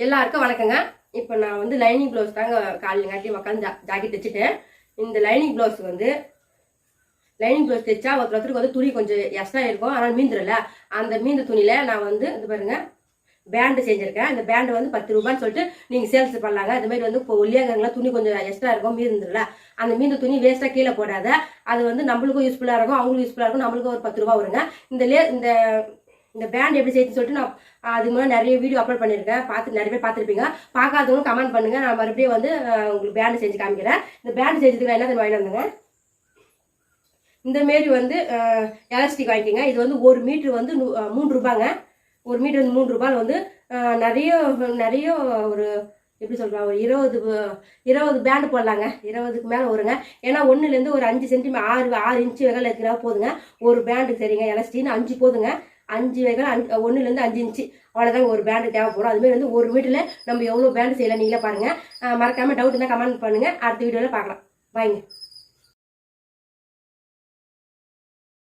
எல்லாருக்கும் வணக்கங்க. இப்போ நான் வந்து லைனிங் ப்ளவுஸ் தாங்க காலையிலங்காட்டி உட்காந்து ஜாக்கெட் தைச்சிட்டேன். இந்த லைனிங் ப்ளவுஸ் தைச்சா ஒருத்தருக்கு வந்து துணி கொஞ்சம் எக்ஸ்ட்ரா இருக்கும், ஆனால் மீந்துடல. அந்த மீந்த துணியில நான் வந்து இது பாருங்க பேண்டு செஞ்சிருக்கேன். இந்த பேண்டு வந்து 10 ரூபான்னு சொல்லிட்டு நீங்க சேல்ஸ் பண்ணலாங்க. இந்த மாதிரி வந்து இப்போ ஒல்லியாங்கிறங்களா துணி கொஞ்சம் எக்ஸ்ட்ரா இருக்கும், மீந்துடல. அந்த மீந்த துணி வேஸ்டா கீழே போடாத. அது வந்து நம்மளுக்கும் யூஸ்ஃபுல்லா இருக்கும், அவங்களுக்கும் யூஸ்ஃபுல்லா இருக்கும், நம்மளுக்கும் ஒரு 10 ரூபா வருங்க. இந்த பேண்ட் எப்படி செய்யுதுன்னு சொல்லிட்டு நான் அதுக்கு முன்னாடி நிறைய வீடியோ அப்லோட் பண்ணியிருக்கேன். நிறைய பேர் பார்த்துருப்பீங்க. பார்க்காதவங்க கமெண்ட் பண்ணுங்க. நான் மறுபடியும் வந்து உங்களுக்கு பேண்ட் செஞ்சு காமிக்கிறேன். இந்த பேண்ட் செஞ்சதுக்கு நான் என்ன வாங்கிட்டு வந்தேங்க, இந்த மாரி வந்து எலாஸ்டிக் வாங்கிக்கோங்க. இது வந்து 1 மீட்டர் வந்து 3 ரூபாங்க. 1 மீட்டர் வந்து 3 ரூபாய் வந்து நிறைய ஒரு எப்படி சொல்கிறேன், ஒரு 20 பேண்டு போடலாங்க. 20க்கு மேலே வருங்க. ஏன்னா 1லேருந்து ஒரு 5 சென்டிமீட்டர் 6 இன்ச்சு வகையில் இருக்கிறா போதுங்க. ஒரு பேண்டு சரிங்க. எலாஸ்டின்னு 5 போதுங்க. 5 வகையில் 1லேருந்து 5 இன்ச்சு அவ்வளோதாங்க ஒரு பேண்டு தேவைப்படும். அதுமாரி வந்து 1 மீட்டரில் நம்ம எவ்வளோ பேண்டு செய்யலாம் நீங்களே பாருங்கள். மறக்காமல் டவுட் இருந்தால் கமெண்ட் பண்ணுங்கள். அடுத்த வீடியோவில் பார்க்கலாம். பாய்ங்க.